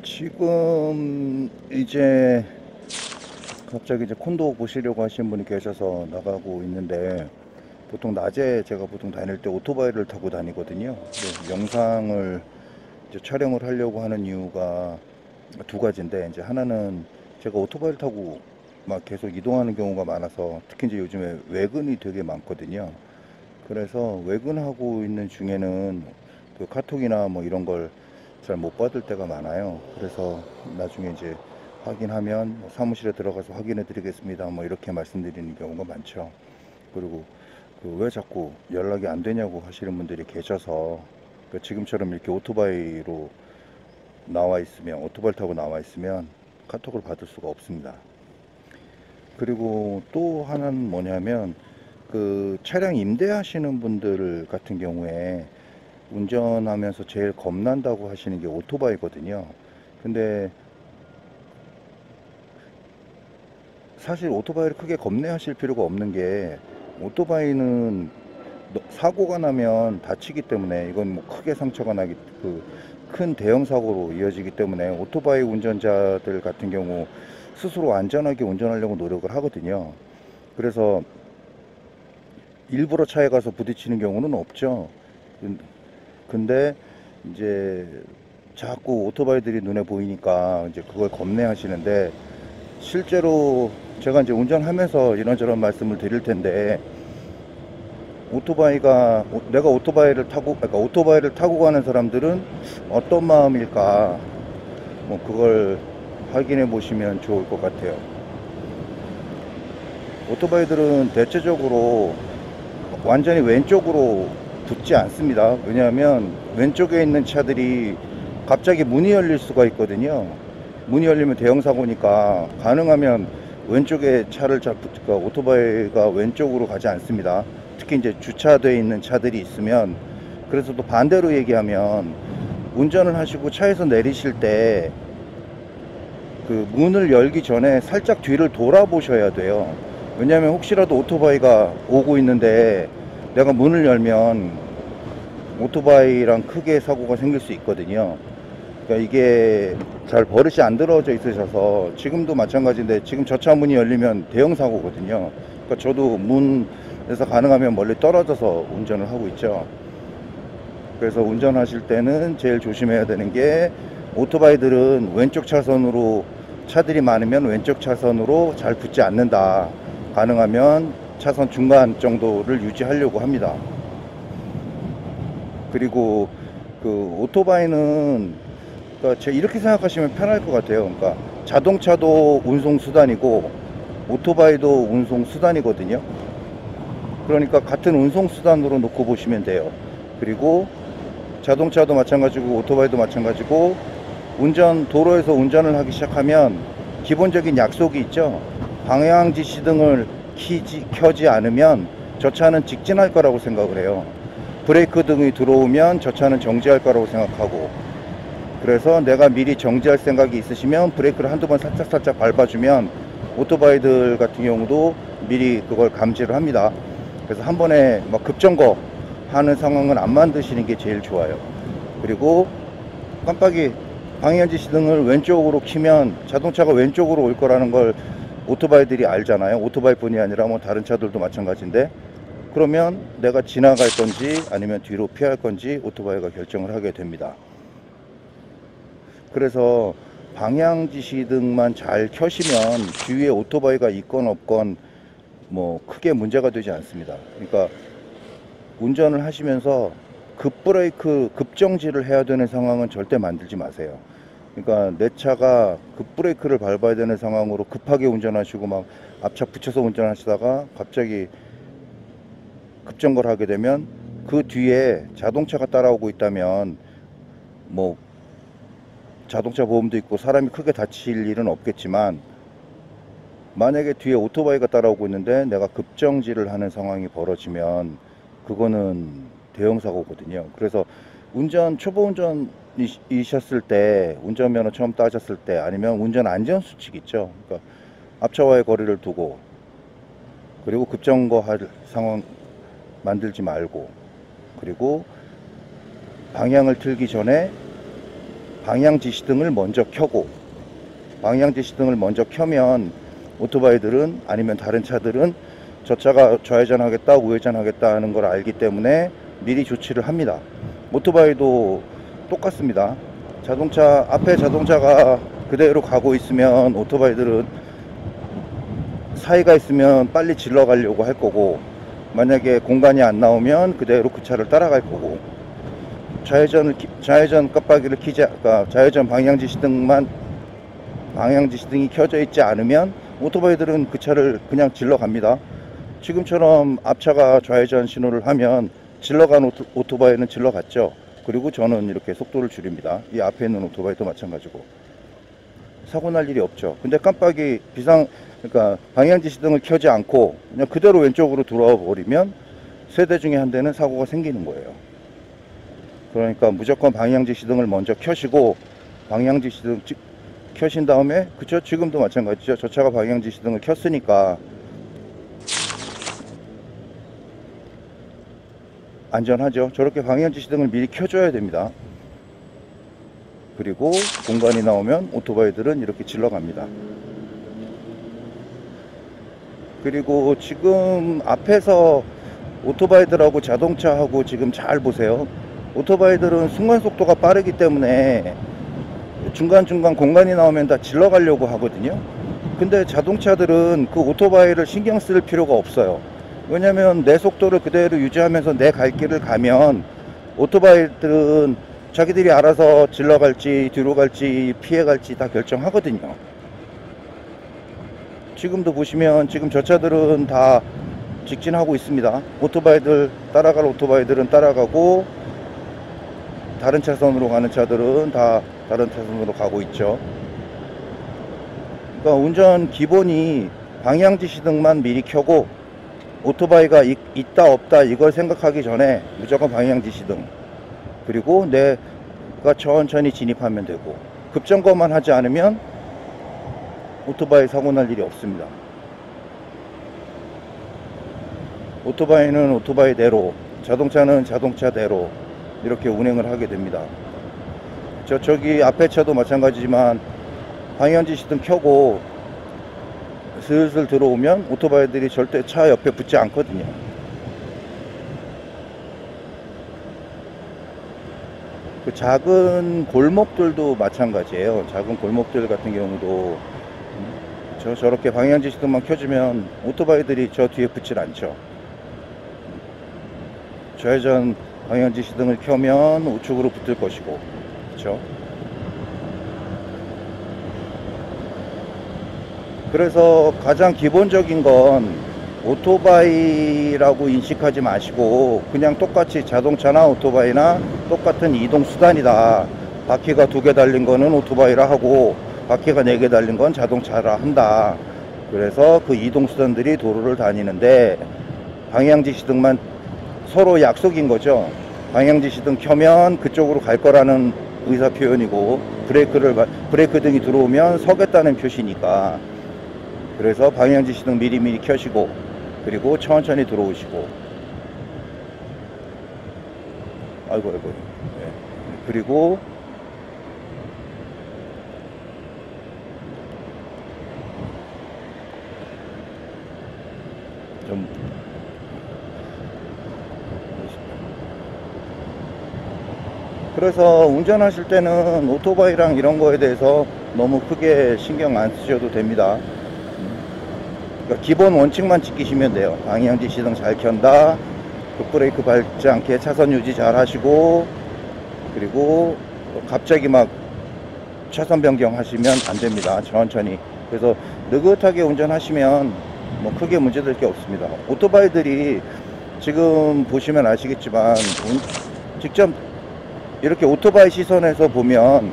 지금 이제 갑자기 이제 콘도 보시려고 하시는 분이 계셔서 나가고 있는데, 보통 낮에 제가 보통 다닐 때 오토바이를 타고 다니거든요. 근데 영상을 이제 촬영을 하려고 하는 이유가 두 가지인데, 이제 하나는 제가 오토바이를 타고 막 계속 이동하는 경우가 많아서, 특히 이제 요즘에 외근이 되게 많거든요. 그래서 외근하고 있는 중에는 그 카톡이나 뭐 이런 걸 잘 못 받을 때가 많아요. 그래서 나중에 이제 확인하면 뭐 사무실에 들어가서 확인해 드리겠습니다, 뭐 이렇게 말씀드리는 경우가 많죠. 그리고 그 왜 자꾸 연락이 안 되냐고 하시는 분들이 계셔서, 그 지금처럼 이렇게 오토바이로 나와 있으면, 오토바이 타고 나와 있으면 카톡을 받을 수가 없습니다. 그리고 또 하나는 뭐냐면, 그 차량 임대하시는 분들 같은 경우에 운전하면서 제일 겁난다고 하시는 게 오토바이거든요. 근데 사실 오토바이를 크게 겁내하실 필요가 없는 게, 오토바이는 사고가 나면 다치기 때문에, 이건 뭐 크게 상처가 나기, 큰 대형 사고로 이어지기 때문에 오토바이 운전자들 같은 경우 스스로 안전하게 운전하려고 노력을 하거든요. 그래서 일부러 차에 가서 부딪히는 경우는 없죠. 근데 이제 자꾸 오토바이들이 눈에 보이니까 이제 그걸 겁내 하시는데, 실제로 제가 이제 운전하면서 이런저런 말씀을 드릴 텐데, 내가 오토바이를 타고, 그러니까 오토바이를 타고 가는 사람들은 어떤 마음일까, 뭐 그걸 확인해 보시면 좋을 것 같아요. 오토바이들은 대체적으로 완전히 왼쪽으로 붙지 않습니다. 왜냐하면 왼쪽에 있는 차들이 갑자기 문이 열릴 수가 있거든요. 문이 열리면 대형 사고니까 가능하면 왼쪽에 차를 그러니까 오토바이가 왼쪽으로 가지 않습니다. 특히 이제 주차되어 있는 차들이 있으면. 그래서 또 반대로 얘기하면, 운전을 하시고 차에서 내리실 때 그 문을 열기 전에 살짝 뒤를 돌아보셔야 돼요. 왜냐하면 혹시라도 오토바이가 오고 있는데 내가 문을 열면 오토바이랑 크게 사고가 생길 수 있거든요. 그러니까 이게 잘 버릇이 안 들어져 있으셔서, 지금도 마찬가지인데 지금 저 차 문이 열리면 대형 사고거든요. 그러니까 저도 문에서 가능하면 멀리 떨어져서 운전을 하고 있죠. 그래서 운전하실 때는 제일 조심해야 되는 게, 오토바이들은 왼쪽 차선으로, 차들이 많으면 왼쪽 차선으로 잘 붙지 않는다. 가능하면 차선 중간 정도를 유지하려고 합니다. 그리고 그 오토바이는, 그러니까 제가 이렇게 생각하시면 편할 것 같아요. 그러니까 자동차도 운송수단이고 오토바이도 운송수단이거든요. 그러니까 같은 운송수단으로 놓고 보시면 돼요. 그리고 자동차도 마찬가지고 오토바이도 마찬가지고, 도로에서 운전을 하기 시작하면 기본적인 약속이 있죠. 방향 지시등을 켜지 않으면 저 차는 직진할 거라고 생각을 해요. 브레이크 등이 들어오면 저 차는 정지할 거라고 생각하고, 그래서 내가 미리 정지할 생각이 있으시면 브레이크를 한두 번 살짝 밟아주면, 오토바이들 같은 경우도 미리 그걸 감지를 합니다. 그래서 한 번에 막 급정거 하는 상황은 안 만드시는 게 제일 좋아요. 그리고 깜빡이 방향지시등을 왼쪽으로 키면 자동차가 왼쪽으로 올 거라는 걸 오토바이들이 알잖아요. 오토바이뿐이 아니라 뭐 다른 차들도 마찬가지인데, 그러면 내가 지나갈 건지 아니면 뒤로 피할 건지 오토바이가 결정을 하게 됩니다. 그래서 방향지시등만 잘 켜시면 주위에 오토바이가 있건 없건 뭐 크게 문제가 되지 않습니다. 그러니까 운전을 하시면서 급브레이크, 급정지를 해야 되는 상황은 절대 만들지 마세요. 그러니까 내 차가 급브레이크를 밟아야 되는 상황으로 급하게 운전하시고 막 앞차 붙여서 운전하시다가 갑자기 급정거를 하게 되면, 그 뒤에 자동차가 따라오고 있다면 뭐 자동차 보험도 있고 사람이 크게 다칠 일은 없겠지만, 만약에 뒤에 오토바이가 따라오고 있는데 내가 급정지를 하는 상황이 벌어지면 그거는 대형 사고거든요. 그래서 초보 운전이셨을 때, 운전면허 처음 따셨을 때, 아니면 운전 안전수칙 있죠. 그러니까 앞차와의 거리를 두고, 그리고 급정거 할 상황 만들지 말고, 그리고 방향을 틀기 전에 방향지시등을 먼저 켜고, 방향지시등을 먼저 켜면 오토바이들은, 아니면 다른 차들은 저 차가 좌회전하겠다 우회전하겠다 하는 걸 알기 때문에 미리 조치를 합니다. 오토바이도 똑같습니다. 자동차, 앞에 자동차가 그대로 가고 있으면 오토바이들은 사이가 있으면 빨리 질러 가려고 할 거고, 만약에 공간이 안 나오면 그대로 그 차를 따라갈 거고, 좌회전 깜빡이를 그러니까 좌회전 방향지시등이 켜져 있지 않으면 오토바이들은 그 차를 그냥 질러 갑니다. 지금처럼 앞차가 좌회전 신호를 하면 질러간 오토바이는 질러 갔죠. 그리고 저는 이렇게 속도를 줄입니다. 이 앞에 있는 오토바이도 마찬가지고 사고 날 일이 없죠. 근데 깜빡이 그러니까 방향지시등을 켜지 않고 그냥 그대로 왼쪽으로 돌아와 버리면 세 대 중에 한 대는 사고가 생기는 거예요. 그러니까 무조건 방향지시등을 먼저 켜시고, 방향지시등 켜신 다음에, 그쵸? 지금도 마찬가지죠. 저 차가 방향지시등을 켰으니까 안전하죠. 저렇게 방향지시등을 미리 켜줘야 됩니다. 그리고 공간이 나오면 오토바이들은 이렇게 질러갑니다. 그리고 지금 앞에서 오토바이들하고 자동차하고 지금 잘 보세요. 오토바이들은 순간속도가 빠르기 때문에 중간중간 공간이 나오면 다 질러 가려고 하거든요. 근데 자동차들은 그 오토바이를 신경 쓸 필요가 없어요. 왜냐면 내 속도를 그대로 유지하면서 내 갈 길을 가면 오토바이들은 자기들이 알아서 질러 갈지 뒤로 갈지 피해 갈지 다 결정하거든요. 지금도 보시면 지금 저 차들은 다 직진하고 있습니다. 따라갈 오토바이들은 따라가고, 다른 차선으로 가는 차들은 다 다른 차선으로 가고 있죠. 그러니까 운전 기본이 방향지시등만 미리 켜고, 오토바이가 있다 없다 이걸 생각하기 전에 무조건 방향지시등, 그리고 내가 천천히 진입하면 되고, 급정거만 하지 않으면 오토바이 사고 날 일이 없습니다. 오토바이는 오토바이대로, 자동차는 자동차대로 이렇게 운행을 하게 됩니다. 저기 앞에 차도 마찬가지지만 방향지시등 켜고 슬슬 들어오면 오토바이들이 절대 차 옆에 붙지 않거든요. 그 작은 골목들도 마찬가지예요. 작은 골목들 같은 경우도 저렇게 방향지시등만 켜주면 오토바이들이 저 뒤에 붙질 않죠. 좌회전 방향지시등을 켜면 우측으로 붙을 것이고, 그렇죠? 그래서 가장 기본적인 건 오토바이라고 인식하지 마시고 그냥 똑같이 자동차나 오토바이나 똑같은 이동수단이다. 바퀴가 2개 달린 거는 오토바이라 하고 바퀴가 4개 달린 건 자동차라 한다. 그래서 그 이동수단들이 도로를 다니는데 방향지시등만 서로 약속인 거죠. 방향지시등 켜면 그쪽으로 갈 거라는 의사표현이고, 브레이크 등이 들어오면 서겠다는 표시니까. 그래서 방향지시등 미리 켜시고, 그리고 천천히 들어오시고, 아이고 네. 그리고 좀 그래서 운전하실 때는 오토바이랑 이런 거에 대해서 너무 크게 신경 안 쓰셔도 됩니다. 그러니까 기본 원칙만 지키시면 돼요. 방향지시등 잘 켠다, 급브레이크 밟지 않게 차선 유지 잘 하시고, 그리고 갑자기 막 차선 변경 하시면 안 됩니다. 천천히. 그래서 느긋하게 운전하시면 뭐 크게 문제될 게 없습니다. 오토바이들이 지금 보시면 아시겠지만 직접 이렇게 오토바이 시선에서 보면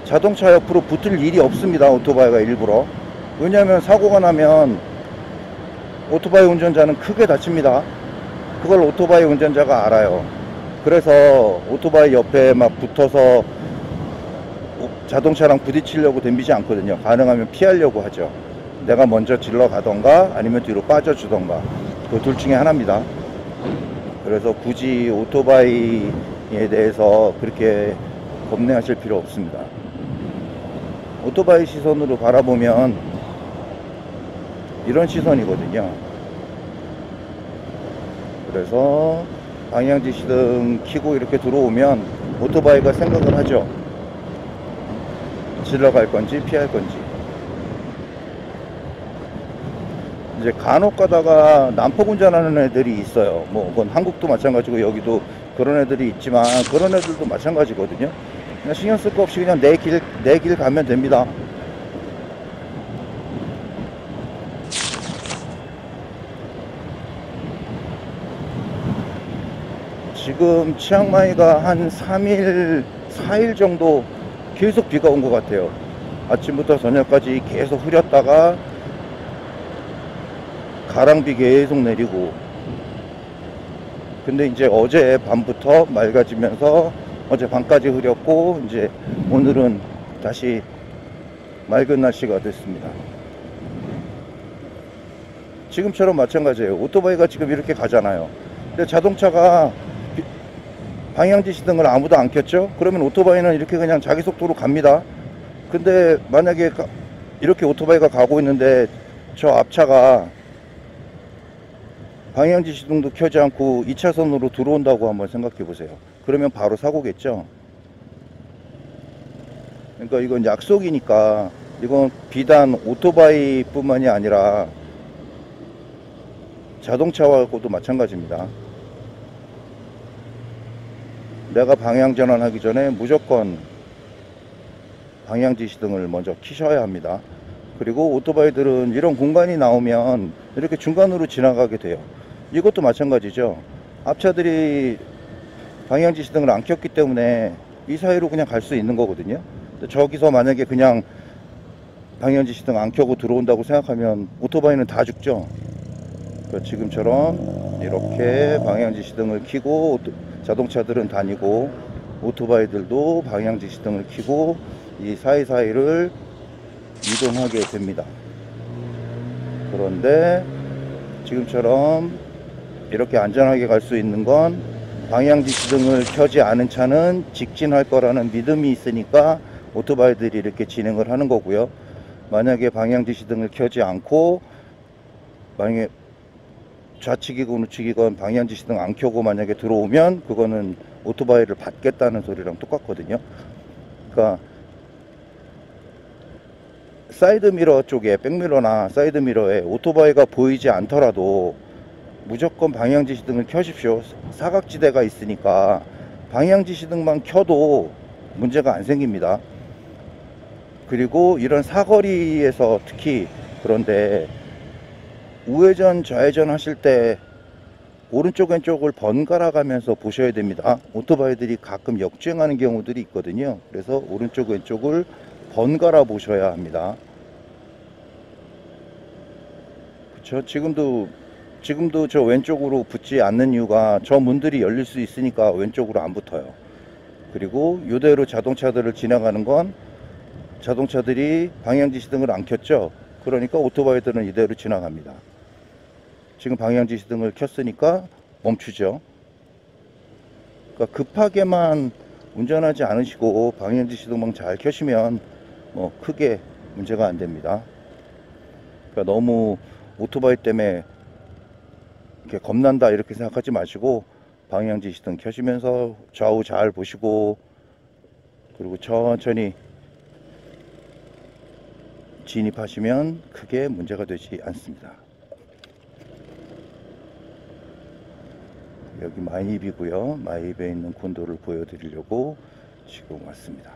자동차 옆으로 붙을 일이 없습니다. 오토바이가 일부러. 왜냐하면 사고가 나면 오토바이 운전자는 크게 다칩니다. 그걸 오토바이 운전자가 알아요. 그래서 오토바이 옆에 막 붙어서 자동차랑 부딪히려고 덤비지 않거든요. 가능하면 피하려고 하죠. 내가 먼저 질러 가던가 아니면 뒤로 빠져 주던가, 그 둘 중에 하나입니다. 그래서 굳이 오토바이에 대해서 그렇게 겁내하실 필요 없습니다. 오토바이 시선으로 바라보면 이런 시선이거든요. 그래서 방향지시등 켜고 이렇게 들어오면 오토바이가 생각을 하죠. 질러갈 건지 피할 건지. 이제 간혹 가다가 난폭 운전하는 애들이 있어요. 뭐 그건 한국도 마찬가지고 여기도 그런 애들이 있지만 그런 애들도 마찬가지거든요. 그냥 신경 쓸 거 없이 그냥 내 길 가면 됩니다. 지금 치앙마이가 한 3일, 4일 정도 계속 비가 온 것 같아요. 아침부터 저녁까지 계속 흐렸다가 가랑비 계속 내리고. 근데 이제 어제 밤부터 맑아지면서 어제 밤까지 흐렸고 이제 오늘은 다시 맑은 날씨가 됐습니다. 지금처럼 마찬가지예요. 오토바이가 지금 이렇게 가잖아요. 근데 자동차가 방향지시등을 아무도 안 켰죠? 그러면 오토바이는 이렇게 그냥 자기 속도로 갑니다. 근데 만약에 이렇게 오토바이가 가고 있는데 저 앞차가 방향지시등도 켜지 않고 2차선으로 들어온다고 한번 생각해 보세요. 그러면 바로 사고겠죠? 그러니까 이건 약속이니까 이건 비단 오토바이 뿐만이 아니라 자동차하고도 마찬가지입니다. 내가 방향 전환하기 전에 무조건 방향지시등을 먼저 켜셔야 합니다. 그리고 오토바이들은 이런 공간이 나오면 이렇게 중간으로 지나가게 돼요. 이것도 마찬가지죠. 앞차들이 방향지시등을 안 켰기 때문에 이 사이로 그냥 갈 수 있는 거거든요. 저기서 만약에 그냥 방향지시등 안 켜고 들어온다고 생각하면 오토바이는 다 죽죠. 그러니까 지금처럼 이렇게 방향지시등을 켜고 자동차들은 다니고 오토바이들도 방향지시등을 켜고 이 사이사이를 이동하게 됩니다. 그런데 지금처럼 이렇게 안전하게 갈 수 있는 건 방향지시등을 켜지 않은 차는 직진할 거라는 믿음이 있으니까 오토바이들이 이렇게 진행을 하는 거고요. 만약에 방향지시등을 켜지 않고 만약에 좌측이건 우측이건 방향지시등 안 켜고 만약에 들어오면 그거는 오토바이를 받겠다는 소리랑 똑같거든요. 그러니까 사이드미러 쪽에 백미러나 사이드미러에 오토바이가 보이지 않더라도 무조건 방향지시등을 켜십시오. 사각지대가 있으니까 방향지시등만 켜도 문제가 안 생깁니다. 그리고 이런 사거리에서 특히 그런데 우회전 좌회전 하실 때 오른쪽 왼쪽을 번갈아 가면서 보셔야 됩니다. 오토바이들이 가끔 역주행하는 경우들이 있거든요. 그래서 오른쪽 왼쪽을 번갈아 보셔야 합니다. 그렇죠? 지금도 저 왼쪽으로 붙지 않는 이유가 저 문들이 열릴 수 있으니까 왼쪽으로 안 붙어요. 그리고 이대로 자동차들을 지나가는 건 자동차들이 방향지시등을 안 켰죠. 그러니까 오토바이들은 이대로 지나갑니다. 지금 방향지시등을 켰으니까 멈추죠. 그러니까 급하게만 운전하지 않으시고 방향지시등만 잘 켜시면 뭐 크게 문제가 안 됩니다. 그러니까 너무 오토바이 때문에 이렇게 겁난다 이렇게 생각하지 마시고 방향지시등 켜시면서 좌우 잘 보시고 그리고 천천히 진입하시면 크게 문제가 되지 않습니다. 여기 마이입이고요. 마이입에 있는 콘도를 보여드리려고 지금 왔습니다.